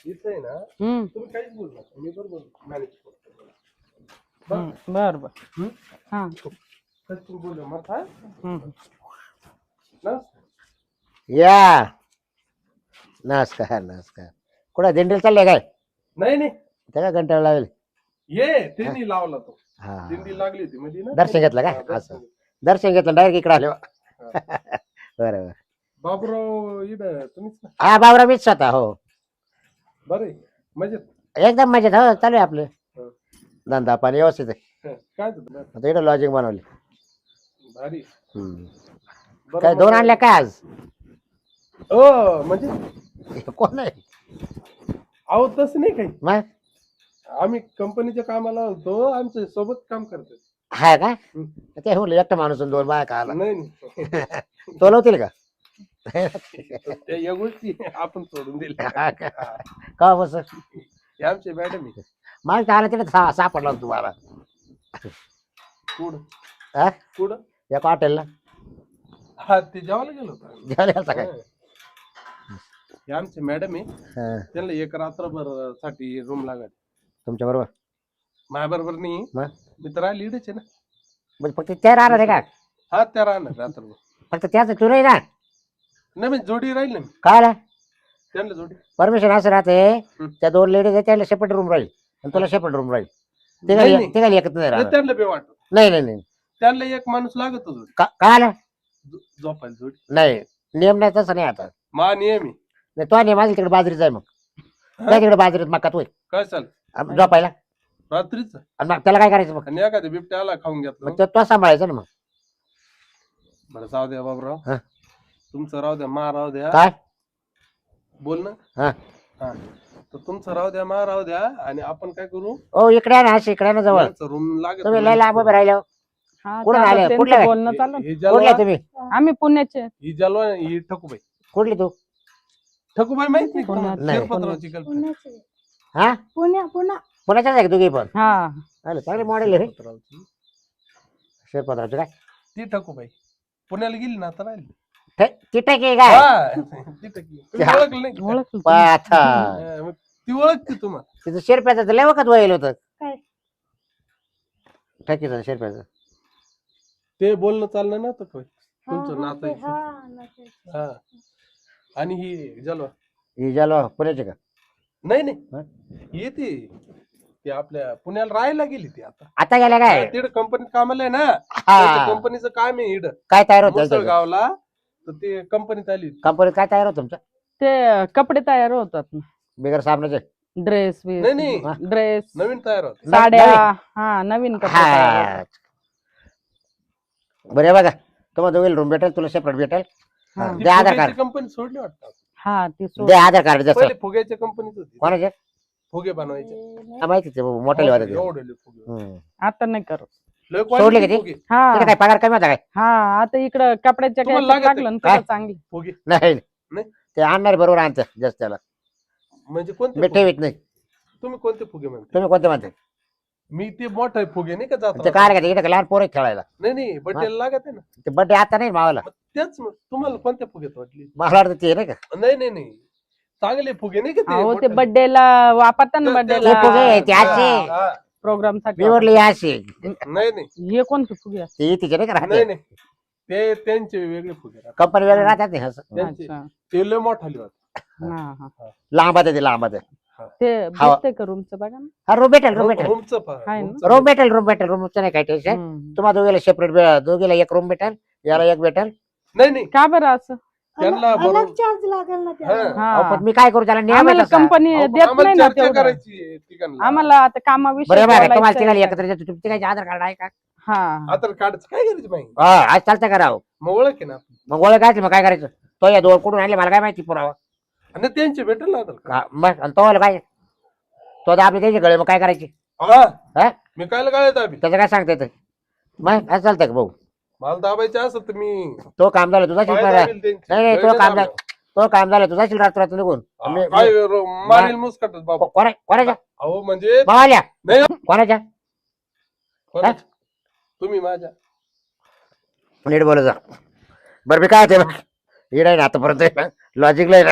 इथं आहे ना तुम्ही काहीच बोलू नका, मी बरोबर मॅनेज करतो. बर बर. हा तुम्ही बोलू मग काय ना. या नमस्कार नमस्कार. कुठं दिंडीला चाललंय काय? नाही नाही त्या घंटा लावेल. ये त्यांनी लावला तो हा दिंडी लागली होती मध्ये ना. दर्शन घेतलं हा, का? दर्शन असं घेतलं. दर्शन घेतलं डायरेक्ट इकडे आलो. बरोबर. बाबूराव इथं तुम्हीच ना. हा बाबरा मीच स्वतः. हो बरं आहे. मजेत. एकदम मजेत. हो चालू आहे आपलं हं. धंदा पाणी व्यवस्थित आहे. काय तुझं आता इकडे लॉजिंग बनवली. भारी. बरं काय मग- दोन आणल्या काय आज? हो म्हणजे कोण आहे अहो तसं नाही काही. मग? आम्ही कंपनीच्या कामाला होतो, आमच्या सोबत काम करतात. हाय का? ते हो एकटा माणूस आणि दोन बाया का आला. नाही नाही. तोलवतील का? त्या या गोष्टी आपण सोडून दिल्या. का बस हे आमचे मॅडम आहे. मला आला तिथे सापडला होता तुम्हाला. कुठं हा? कुठं या हॉटेलला हा ते जेवायला गेलो होतो. जेवायला काय? हे आमचे मॅडम आहे, हा. त्यांना एक रात्रभर साठी रूम लागत. तुमच्या बरोबर माझ्या बरोबर नाही, मग? मी तर राहिली इकडेच आहे ना. म्हणजे फक्त त्या राहणार आहे का? हा त्या राहणार रात्रभर. फक्त त्याच तू नाही ना? नाही म्हणजे जोडी राहील ना मी. काय आला त्यांना जोडी परमिशन असं राहते. त्या दोन लेडीज आहेत त्याला सेपरेट रूम राहील आणि तुला सेपरेट रूम राहील. ते नाही, काय नाही. ते काय एकत्र नाही नाही, राहणार. त्यांना बे वाटत. नाही नाही नाही. त्यांना एक माणूस लागत जोडी काय आला? झोपायला जोडी. नाही नियम नाही तसं नाही आता. मा नियम आहे. नाही तो नाही माझी तिकडे बाजरीच आहे. मग काय तिकडे बाजरीत मका तू काय चाल झोपायला रात्रीच आणि मग त्याला काय करायचं? मग आणि एखाद्या बिबट्याला खाऊन घेतलं. मग तो सांभाळायचा ना. मग बरं जाऊ द्या बाबूराव, हा. तुमचं राहू द्या, मा राहू द्या. काय बोल ना. हा हा तर तुमचं राहू द्या, मा राहू द्या, आणि आपण काय करू, ओ इकडे आहे ना अशी इकडे आहे ना जवळ. रूम लागत. तुम्ही लय लांब उभे राहिले. हा कुठून चालतं, आले? त्यांचं कुठले? बोलणं चाललं. ही कुठले जलवा तुम्ही? आम्ही पुण्याचे. ही जलवा ही ठकूबाई. कुठली तू? ठकूबाई माहित नाही का पुण्यात. तुम्हाला? नाही. शिरपतरावची girlfriend. हा पुण्याच्याच आहे का तुम्ही पण? हा चालेल चांगले मॉडेल आहे. शिरपतरावची. शेरपत्रावचे काय ती ठकूबाई पुण्याला गेली ना आता राहिली. तिथे की काय? हा, ती ठकी. तुम्ही ओळखलं नाही का? ओळखलं. पाथा हा, मग ती ओळखते तुम्हाला. तिथं शेरप्याचं लय वखत वयल होतं. ठकीचं शेरप्याचं ते बोलणं चाललं ना तर तुमचं नातं. हा आणि ही जलवा ही जलवा पुण्याचे का? नाही हा? नाही येते ती आपल्या पुण्याला राहायला गेली ती आता. आता गेल्या काय? तिकडे कंपनीत कामाला आहे ना. हा. कंपनीचं काम आहे इकडं काय तयार होतं गावला, तर ते कंपनीत आली होती. कंपनीत? काय तयार होतं तुमचं? ते कपडे तयार होतात ना, बिगर साबणाचे? ड्रेस नाही नाही ड्रेस नवीन तयार होते. साड्या. नवीन? हा नवीन कपडे तयार हा होतात. बरं बघा तुम्हाला दोघेल रूम भेटेल, तुला सेपरेट भेटेल. हा. दे आधार कार्ड. कंपनी सोडली वाटतं. हा ती दे आधार कार्ड जसं. पहिले फुग्याच्या कंपनीत होती. कोणाचे? फुगे बनवायचे. माहिती ते मोठे वाले ते. एवढे फुगे. आता नाही करत. लय सोडले quality का ते? फुगे. हा तिथे काय पगार कमी होता काय? हा आता इकडं कपड्याच्या तुम्हाला काय लागत लागलं ना काय? त्याला चांगली. फुगे नाही नाही? ते आणणार बरोबर आणतं जास्त त्याला. म्हणजे कोणते मी फुगे? ठेवीत नाही. तुम्ही कोणते फुगे म्हणता? तुम्ही कोणते म्हणते? मी ते मोठे फुगे नाही का जात ते काय का इकडे लहान पोरं खेळायला. नाही नाही बड्डेला लागत आहे ना. ते बड्डे आता नाही मावाला. मग तेच मग तुम्हाला कोणत्या फुगेत वाटली? मला वाटतं ते नाही का? नाही नाही नाही चांगले फुगे नाही का अहो ते मोठे? बर्थडेला वापरतात ना ते- बर्थडेला ते फुगे, ते असे. हा, हा. प्रोग्राम साठी मी म्हटलं अशी नाही नाही हे कोणते फुगे असतात? ते तिचे नाही का नाही राहते. नाही ते त्यांचे वेगळे फुगे राहतात. कंपनी वेगळे राहतात नाही असं. त्यांचे अच्छा. ते लय मोठाले होते. हा हा लांबात आहे ते लांबात आहे. ते हवा. भेटते का रूमचं बघा ना. हा रूम भेटेल रूम भेटेल रूमचं पहा, आहे ना? रूमचं रूम भेटेल रूम भेटेल. रूमचं नाही काय टेन्शन. हम्म. तुम्हाला दोघीला सेपरेट दोघीला एक रूम भेटेल, याला एक भेटेल. नाही नाही का बरं असं? त्यांना बरोबर चार्ज लागेल ना त्याला. हा. अहो, पण मी काय करू त्याला नियम आहे आम्हाला तसा. कंपनी अहो, देत आम्हाला नाही ना चर्चा तेवढं. करायची ठिकाणला. आम्हाला आता कामाविषयी बरं बघा तुम्हाला बोलायचं तिघाला आहे. एकत्र येतो. तुमचे काय आधार कार्ड आहे का? हा आधार कार्डच काय करायचं माहिती? हा आज चालतं का राव? मग ओळख आहे ना आपली. मग ओळख काय मग काय करायचं? तो या दोन कुठून आणले मला काय माहिती पुरावा. आणि त्यांचे भेटेल ना आधार कार्ड. मग आणि तो वाला काय तो आता आपले त्याचे गळे मग काय करायचे? हा हा मी कायला काय दाबी त्याचं काय सांगता येतं? मग असं चालतं का भाऊ? मला दाबायचे असं तर मी तो काम झालं तुझा पाय शिल्पा. दाबील त्यांचे. नाही नाही तो गळे काम दाबणार. झालं. तो काम झालं तुझा शिल्प रात्र निघून. मी- काय मारील मुस्कटच बाबा. कोणाच्या अहो म्हणजे मावाल्या नाही कोणाच्या? कोणाचं? तुम्ही माझ्या नीट बोलत जा. बरं मी काय होते बघ इड आहे ना आतापर्यंत लॉजिक लय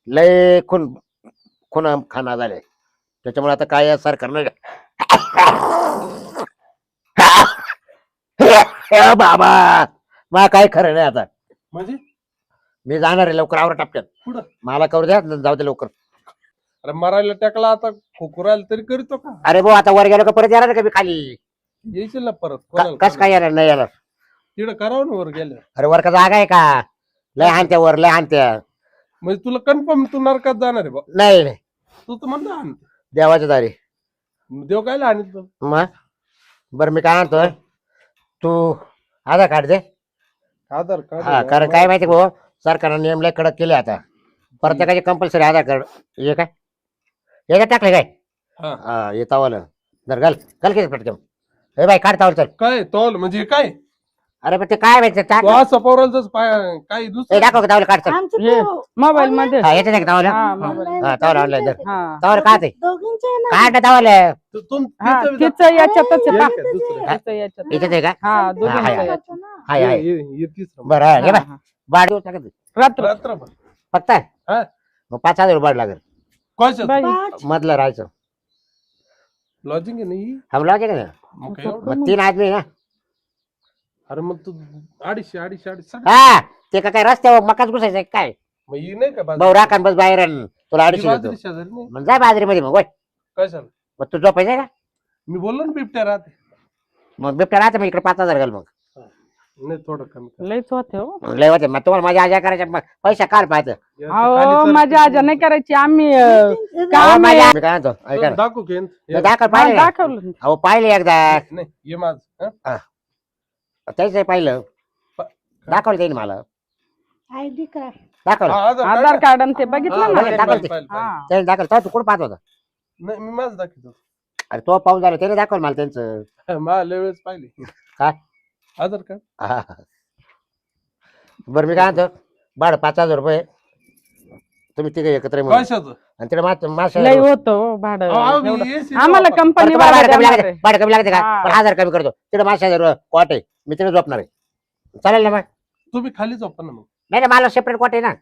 लय खून खुना खाना झाले त्याच्यामुळे आता काय या सरकारनं बाबा मला काय खरं नाही आता म्हणजे मी जाणार आहे लवकर आवर टपक्यात पुढं मला करू द्या जाऊ दे लवकर अरे मरायला टाकला आता खोकुरायला तरी करतो का अरे भाऊ आता वर गेलो का परत येणार का मी खाली येशील ना परत कस काय येणार नाही येणार तिकडं करावं ना वर गेल्या अरे वर का जागा आहे का लय हानत्या वर लय हानत्या म्हणजे तुला कन्फर्म तू नरकात जाणार आहे बा नाही नाही तू तर म्हणतो आण देवाच्या दारी देव काय आणत मग बरं मी काय आणतोय तू आधार कार्ड दे आधार हा कार्ड कारण काय माहिती भाऊ सरकारनं नियम लय कडक केले आता प्रत्येकाचे कंपल्सरी आधार कार्ड हे काय याच्यात टाकले काय हा हा येतावलं जर घाल घाल किती पटकन हे बाई काढतावल चल काय तोल म्हणजे हे काय अरे पण ते काय माहिती टाक तू असं पोरालच काही हे दुसरं दाखव का तावलं काढ चल आमचं हे तो मोबाईल मध्ये हा येते का तावलं हा मोबाईल हा तावलं ऑनलाईन दर हा तावलं का ते दोघींचे आहे ना. काढ तावलं हा तिचं तिचं याच्यातच आहे हे पहा. काय दुसरं तिचं याच्यात इथेच आहे का हा हा, दोघींचं हा. याच्यात. होतं ना. हाय हाय हे तिसरं बरं हा, घे हा, बाय हा. बाड टाकत रात्र फक्त रात्रभर हा. मग 5,000 बाड लागेल कशाचं बाई. पाच. मधलं राहायचं लॉजिंग आहे नाही हम लावते का मग काय एवढं? मग 3 आदमी ना अरे मग तू 250 हा ते का काय रस्त्यावर मकाच घुसायचं काय मग ही नाही का भाऊ राखण बस बाहेर आण. तुला 250 देतो बाजरी शेजारी नाही मग जाय बाजरीमध्ये मग वय कशाला मग तू झोपायचं का मी बोललो ना बिबट्या राहते मग बिबट्या राहते मग इकडे 5,000 घाल मग नाही थोडं कमी कर. लयच होते हो लय होते मग तुम्हाला माझ्या आजा करायच्या मग पैसा काल पाहतं या ते अहो खाली माझी आजा नाही करायची आम्ही Meeting- का अहो, नाही? माझ्या मी काय म्हणतो ऐका ना दाखवू घेन हे दाखल हा, पाहिले ना? दाखवलं अहो पाहिले एकदा नाही ये माझ त्याच पाहिलं प- दाखवलं त्याने मला ID कार्ड. दाखवलं आधार कार्ड आणि ते बघितलं हा, ना दाखल ते. हा. त्याने दाखवलं तू कुठं पाहत होता नाही मी माझ दाखवतो अरे तो पाहून झाला त्याने दाखवलं मला त्यांचं मला वेळेस पाहिली काय? आधार कार्ड हा. बरं मी काय म्हणतो भाडं 5,000 रुपये तुम्ही तिघे एकत्र मिळून. कशाचं आणि तिकडे मासे लय होतं भाडं अहो, मी एवढं. AC आम्हाला वापरतो. कंपनी भाडं वाला कमी देणार लागते आहे. भाडं कमी लागते का हा. पण 1,000 कमी करतो तिकडे 5,000 कॉट आहे मी तिकडे झोपणार आहे चालेल ना मग तुम्ही खाली झोपा ना मग नाही ना मला सेपरेट कॉट आहे ना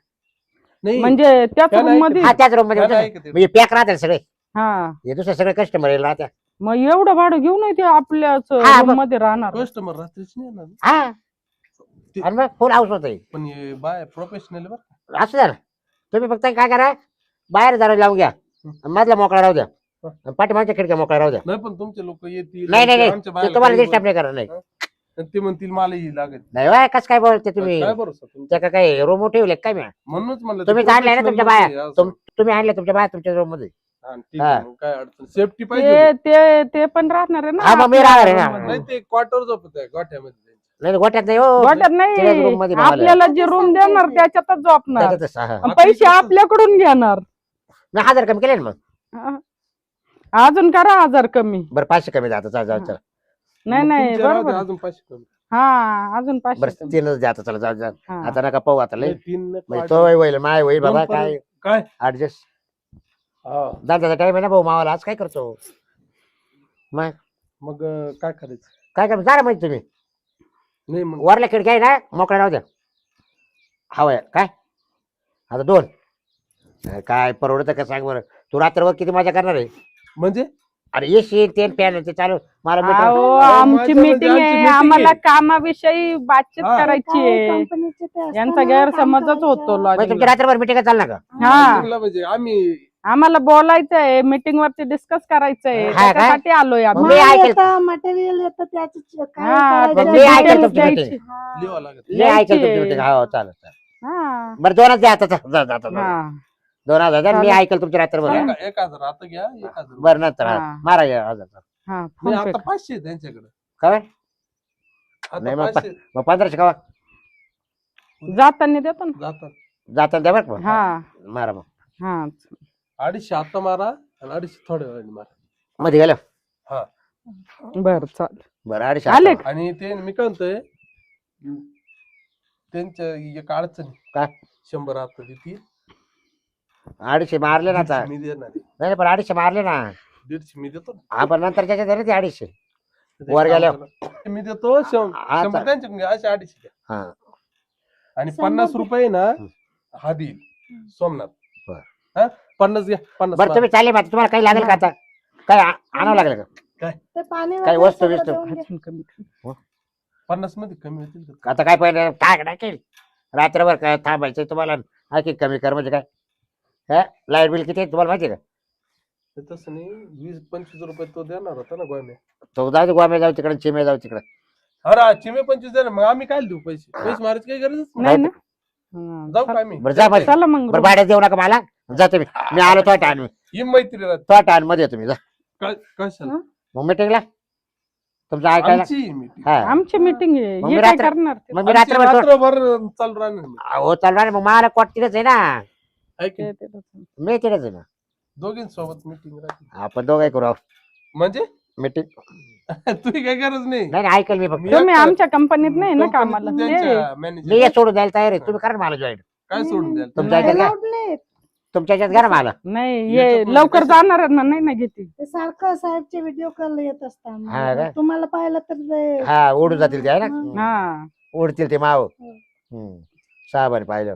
नाही म्हणजे त्याच त्या रूम नाही मध्ये हा त्याच रूम मध्ये त्याला आहे का ते? म्हणजे पॅक राहतात सगळे हा हे दुसरे सगळे कस्टमर येईल राहत्या मग एवढं भाडं घेऊन ते आपल्याच हा, रूम मग- मध्ये राहणार कस्टमर रात्रीच नाही येणार हा आणि मग फुल हाऊस होत पण हे बाय प्रोफेशनल बरं असं झालं तुम्ही फक्त काय करा बाहेर जरा लावून घ्या आणि मधला मोकळा राहू द्या आणि पाठीमागच्या खिडक्या मोकळा राहू द्या नाही पण तुमचे लोक येतील नाही नाही नाही आमच्या ते बायाला तुम्हाला काही डिस्टर्ब नाही करणार नाही बोल- ते म्हणतील मला ही लागेल नाही बाय कसं काय बोलते तुम्ही काय भरोसा तुमचा? त्या का काय रूम ठेवले काय मी म्हणूनच म्हणलं तुम्ही ते आणलंय ना professional तुमच्या बाया लोकं आहे, असं. तुम्ही आणले तुमच्या बाया तुमच्या रूम मध्ये हा, ठीक आहे, हा. मग काय अडचण सेफ्टी पाहिजे ते ते ते पण राहणार आहे ना हा, मग मी आपल्या राहणार आहे ना. room मध्ये. नाही ते क्वार्टर झोपत आहे गोठ्यामध्ये नाही गोट्यात नाही हो वाटत त्याच्याच नाही room मध्ये मावाला. आपल्याला जे रूम देणार त्याच्यातच झोपणार त्याच्यातच, हा, हा. आणि पैसे आपल्याकडून घेणार मी 1,000 कमी केले ना मग हा. अजून करा 1,000 कमी बरं 500 कमी द्या आता चला जाऊ चला नाही नाही तुमच्या राहू बरोबर द्या, अजून 500 कमी. हा अजून 500 बरं कमी. 3च द्या आता चला जाऊ जा हा. आता नका पाहू आता लय नाही, 3 नाही, म्हणजे 5. तो होईल माय होईल बाबा दोन काय काय ऍडजस्ट हा. दादाचा टाइम आहे ना भाऊ मावाला आज काय करतो मग मग काय करायचं काय कर जा ना माहिती तुम्ही नाही मग वरल्या खिडकी आहे ना मोकळ्या राहू द्या हवंय काय आता 2 काय परवडतं का सांग बरं तू रात्रभर किती मजा करणार आहे म्हणजे अरे येशील ते पॅन ते चालू मला अहो, मिठाई- आमची माझ्या मीटिंग म्हणजे आमची आहे meeting आम्हाला आहे. कामाविषयी बातचीत हा. करायची काय आहे कंपनीचे ते असतं यांचा ना, गैरसमजच काम होतो करायचं. म्हणजे तुमची लॉजिंगला. रात्रभर मिटिंग चालणार का हा meeting ला म्हणजे आम्ही आम्हाला बोलायचं आहे मीटिंग वरती डिस्कस करायचं आहे हा का? त्याच्यासाठी आलोय आम्ही मग मी माल ऐकेल. येतं, मटेरियल येतं त्याचं काय हा, करायचं. मग मी ऐकेल details तुमची द्यायची. meeting. हा. लिहावं लागत मी ऐकेल तुमची द्यायची. मिटिंग हो चालेल चालेल हा बरं 2च द्या आता जा जा आता हा 2,000 द्या मी चालेल. ऐकेल तुमची रात्रभर चालेल. 1,000 आता घ्या 1,000 बरं नंतर हा. मारा या 1,000 हा नाही फोन पे आता 500 आहे त्यांच्याकडे काय आता नाही, मग 500 मग 1500 का जाताना देतो ना जातात जाताना द्या बरं का मग. हा मारा मग हा 250 आता मारा आणि 250 थोड्या वेळाने मारा मध्ये गेलो हा बर चालेल बरं 250 आले आता. आणि ते मी काय म्हणतोय त्यांच्या एक अडचण आहे. काय 100 आता देतील 250 मारले ना आता 150 मी देणार आहे. नाही पण 250 मारले ना 150 मी देतो ना. आपण नंतर त्याच्या तरी ते 250 ते वर काम गेल्यावर. करा. मी देतो 100 आता. त्यांच्याकडून घ्या, असे 250 घ्या हा आणि 100 50 रुपये ना हं. हा देईल सोमनाथ बरं. हा 50 घ्या 50 बरं तुम्ही चालले मग तुम्हाला काही लागेल का आता काय आणावं लागेल का ते पाणी काही वगैरे वस्तू सगळं बिस्तू? देऊन द्या. अजून कमी कर. 50 मध्ये कमी होतील का? आता काय पहिले काय टाकेल रात्रभर काय थांबायचं तुम्हाला आणखी कमी कर म्हणजे काय लाईट बिल किती आहे तुम्हाला माहिती आहे का ते तसं नाही 20-25 रुपये तो देणार होता ना गोम्या. तो जाऊ दे गोम्या जाऊ तिकडे चिमे जाऊ तिकडे अरे चिमे 25 देणार मग आम्ही काय देऊ पैसे मारायची काही गरजच नाही नाही. ना हा. जाऊ का आम्ही बरं जा मध्ये चला मग बरं भाड्यात देऊ नका मला जा तुम्ही मी आलो तो टाइम ही मैत्री राहते. तो टाइम मध्ये तुम्ही जा कशाला मग मीटिंगला तुमचं ऐकायला आमची meeting. हा आमची मीटिंग आहे मग हे मी काय रात्र- करणार ते? मग मी आमची रात्रभर रात्रभर चालू राहणार meeting. हो चालणार मग मला क्वार्टीच आहे ना आहे की? मी तिथेच आहे ना दोघींसोबत मीटिंग राहते आपण दोघं करू म्हणजे मीटिंग तुझी काही गरज नाही. नाही नाही, ऐकेल मी फक्त मी तुम्ही एकटा- आमच्या कंपनीत नाही ना कंपनीत कामाला त्यांच्या हे. manager. मी हे सोडून द्यायला तयार आहे तुम्ही करा ना मला जॉईन काय सोडून द्याल तुमच्या नाही. ह्याच्यात Allowed नाहीत. तुमच्या ह्याच्यात घ्या ना मला नाही याच्यात हे म्हणजे लवकर कसं? जाणार नाही ना घेते ते सारखं साहेबचे व्हिडिओ कॉल येत हा असतात का? तुम्हाला पाहिलं तर ते- हा ओढून जातील ते आहे ना हा ओढतील ते माव हम्म. साहेबांनी पाहिलं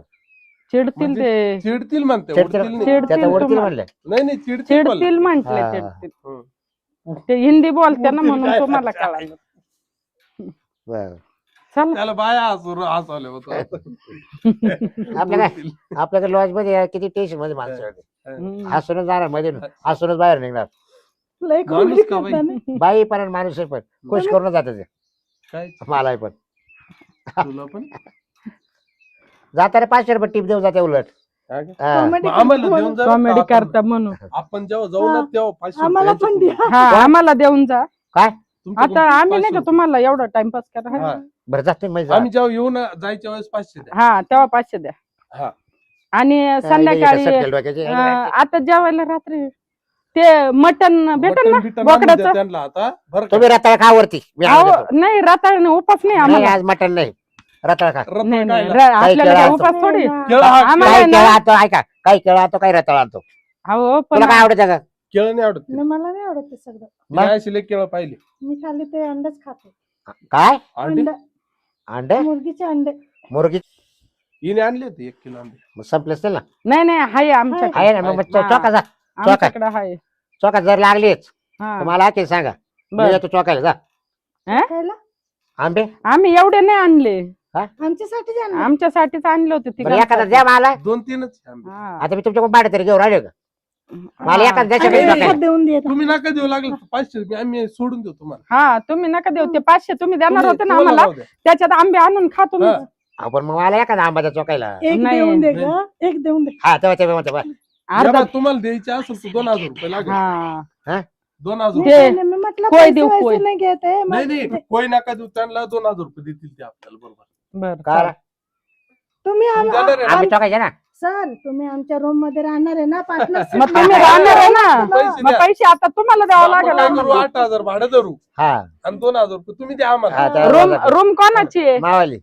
चिडतील म्हणजे ते चिडतील म्हणते चिडतील उडतील नाही. चिड- त्याचं ओढतील तुम्हाला. म्हणलं नाही नाही चिडतील बोल. चिडतील म्हंटले हा. चिडतील हम्म. ते हिंदी बोलते ना उडतील म्हणून काय तुम्हाला करता? कळालं बरं चला त्याला बाया हसवले होत आपल्या काय आपल्याकडे लॉज मध्ये किती टेन्शन मध्ये माणसं होते. हम्म. हसूनच जाणार मध्ये हसूनच बाहेर निघणार लय माणूस comedy का बाई? करता ना. बाई पण माणूस पण खुश करून जात ते काय मलाही पण तुला पण जाताना 500 रुपये टिप देऊन जाते उलट हा का? हा. Comedy मग आम्हाला करता देऊन जा कॉमेडी आपण- करता म्हणून आपण जेव्हा जाऊ ना हा. तेव्हा 500 आम्हाला रुपये पण यांच्याकडून. द्या हा आम्हाला देऊन जा काय तुमच्याकडून आता आम्ही नाही 500 का तुम्हाला एवढा टाइमपास करा हा. बरं जाते मी आम्ही जेव्हा येऊ ना जायच्या वेळेस 500 द्या. हा तेव्हा 500 द्या हा. आणि संध्याकाळी आता जेवायला रात्री ते मटन भेटेल ना मटण बिटण आणून बोकडाचं द्या त्यांना आता बरं का? तुम्ही रताळ खा वरती मी अहो, आणून देतो. नाही रताळ उपास नाही नाही आम्हाला आज मटण नाही रताळ खा रत्न नाही नाही खायला. आपल्याला केळं काय आणतो. उपास थोडी केळं हा, आम्हाला काही आहे ना. केळं आणतो ऐका काही केळं आणतो काही रताळ आणतो अहो पण तुला काय आवडतं का केळं नाही आवडत नाही, मला नाही आवडत ते सगळं मग? मी अशी लई केळं पाहिली मी खाली ते अंडच खाते काय अंडे अंड अंड मुर्गीचे अंडे मुर्गी हिने आणले होते 1 किलो अंडे संपले असतील ना नाही नाही हाय आमच्याकडे आहे ना मग हा. चौका जा आमच्याकडे हाय चौका जर लागलीच हा तर मला आके सांगा मी बरं. येतो चौकायला जा खायला आंबे आम्ही एवढे नाही आणले आमच्यासाठी द्या ना. आमच्यासाठीच आणले होते बरं एखादा तिघांसाठी. द्या मला 2-3च आंबे हा. आता मी तुमच्याकडून भाडे तरी घेऊन राहिले का मला हा. एखादा द्यायचं आणि काही एखाद चौकायला. देऊन देत तुम्ही नका देऊ लागले 500 आम्ही सोडून देऊ तुम्हाला हा तुम्ही नका देऊ ते 500 तुम्ही देणार तुम्ही- होते ना तुम्हाला आम्हाला राहू द्या. त्याच्यात आंबे आणून खा तुम्ही हा. आपण मग मला एखादा आंबा द्या चौकायला एक नाही. देऊन दे ग एक देऊन दे हा तेव्हा तेव्हा तेव्हा अर्धा जेव्हा तुम्हाला द्यायचे असेल तर 2000 रुपये लागेल हा 2000 ते- रुपये नाही, मी म्हटलं कोय पैसे देऊ, वैसे कोय. नाही घेत आहे नाही मग नाही कोई नका देऊ त्यांना 2000 रुपये देतील ते आपल्याला बरोबर बर काय तुम्ही आम- जाणार आहे ना? आम्ही चौकायचे ना सर तुम्ही आमच्या रूम मध्ये राहणार आहे ना पार्टनरशिप मग तुम्ही राहणार आहे ना पैसे मग द्या. पैसे आता तुम्हाला द्यावं आपण लागेल काय करू आम्हाला. 8000 भाडं धरू हा आणि 2000 रुपये तुम्ही द्या हा, आम्हाला त्या रूम रोजाचं. रूम कोणाची आहे मावाली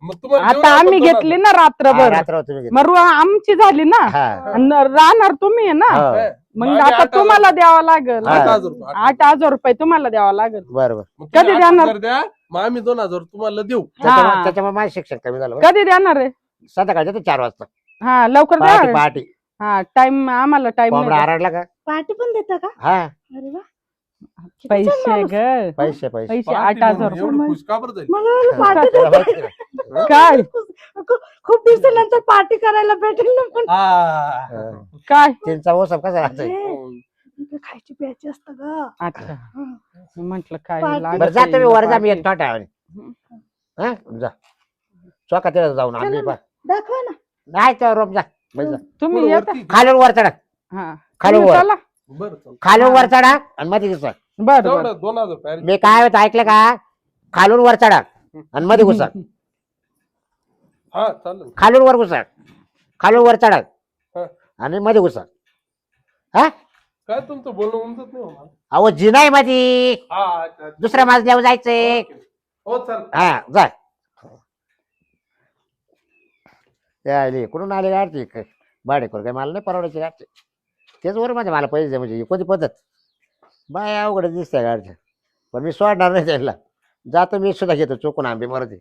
मग तुम्हाला देऊ आता ना आपण आम्ही 2000. घेतली ना हा, रात्रभर रात्र तुम्ही घेतली. मग आमची झाली ना हा आणि राहणार तुम्ही आहे ना हो. काय? मग आम्ही आता 8,000 तुम्हाला द्यावं लागेल हा. 8,000 रुपये 8,000 रुपये तुम्हाला द्यावं लागेल बरं बरं मग तुम्ही कधी देणार? 8,000 द्या मग आम्ही 2000 तुम्हाला देऊ त्याच्यामुळे त्याच्यामुळे माझं शिक्षण कमी झालं बरं. कधी देणार आहे संध्याकाळचं ते 4 वाजता हा लवकर पहाटे द्या पहाटे हा टाइम आम्हाला टाइम कोंबडा आरडला का पार्टी पण देता का हा अरे वा किती छान पैसे माणूस. ग पैसे पैसे पैसे पार्टी 8,000 म्हणून रुपये एवढं खुश का बरं झाली? मला वाटलं पार्टी तुला देता माहिती आहे काय खूप दिवसानंतर पार्टी करायला भेटेल ना पण हा. का? काय त्यांचा ओसप कसा राहतोय इकडे खायची प्यायची असतं ग अच्छा म्हंटल काय पार्टी- लागत बरं जा तुम्ही वर जा मी पार्टी. एक छोटा आहे हा जा चौका तिला जाऊन आम्ही चला ना. दाखवा ना नाही तर रोम जा बस जा. तुम्ही पुढं येता वरती. खालून वर चढा हा खालून तुम्ही वर चला बरं चालतं. खालून वर चढा आणि मध्ये घुसा बर बर तेवढं 2000 रुपये मी काय होतं ऐकलं का खालून वर चढा आणि मध्ये घुसा हा चालेल खालून वर घुसा खालून वर चढा हा. आणि मध्ये घुसा हा काय तुमचं बोलणं उमजत नाही हो मला. अहो जिनाय मध्ये हा अच्छा, अच्छा. दुसऱ्या माजल्यावर जायचंय हो चाल हा जा आले कुठून आले गाडचे भाडेकोर काय मला नाही परवडायचे गाडचे तेच वर माझ्या मला पैसे द्या म्हणजे कोणती पद्धत बाय अवघड दिसतंय गाडच्या पण मी सोडणार नाही त्याला जातो मी सुद्धा घेतो चुकून आंबे मरते